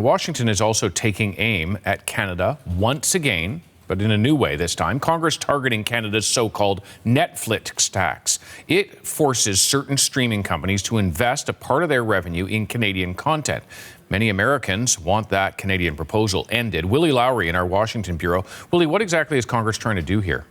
Washington is also taking aim at Canada once again, but in a new way this time. Congress targeting Canada's so-called Netflix tax. It forces certain streaming companies to invest a part of their revenue in Canadian content. Many Americans want that Canadian proposal ended. Willie Lowry in our Washington bureau. Willie, what exactly is Congress trying to do here?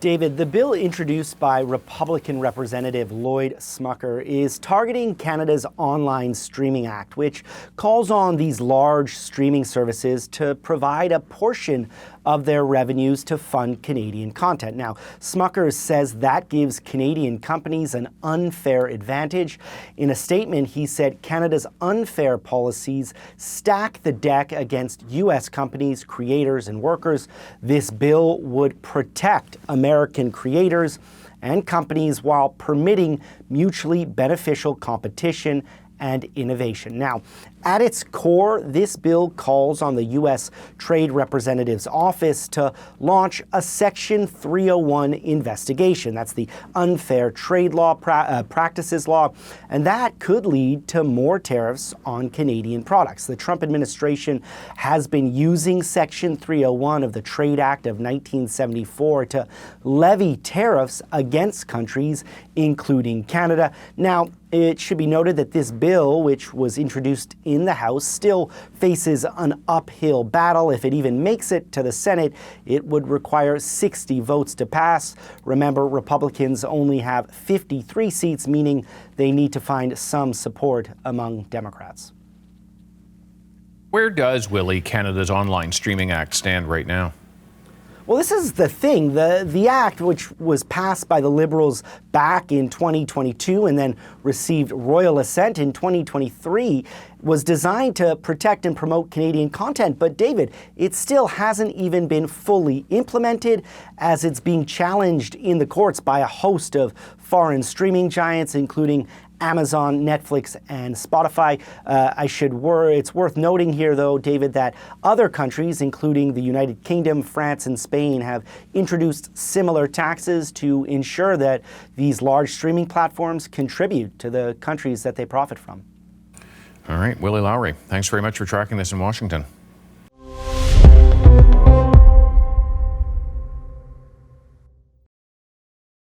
David, the bill introduced by Republican Representative Lloyd Smucker is targeting Canada's Online Streaming Act, which calls on these large streaming services to provide a portion of their revenues to fund Canadian content. Now, Smucker says that gives Canadian companies an unfair advantage. In a statement, he said Canada's unfair policies stack the deck against U.S. companies, creators, and workers. This bill would protect American creators and companies while permitting mutually beneficial competition and innovation. Now, at its core, this bill calls on the U.S. Trade Representative's office to launch a Section 301 investigation. That's the unfair trade law practices law, and that could lead to more tariffs on Canadian products. The Trump administration has been using Section 301 of the Trade Act of 1974 to levy tariffs against countries, including Canada. Now, it should be noted that this bill, which was introduced in the House, still faces an uphill battle. If it even makes it to the Senate, it would require 60 votes to pass. Remember, Republicans only have 53 seats, meaning they need to find some support among Democrats. Where does, Willie, Canada's Online Streaming Act stand right now? Well, this is the thing. The act, which was passed by the Liberals back in 2022 and then received royal assent in 2023, was designed to protect and promote Canadian content. But David, it still hasn't even been fully implemented, as it's being challenged in the courts by a host of foreign streaming giants, including Amazon, Netflix, and Spotify. It's worth noting here, though, David, that other countries, including the United Kingdom, France, and Spain, have introduced similar taxes to ensure that these large streaming platforms contribute to the countries that they profit from. All right, Willie Lowry, thanks very much for tracking this in Washington.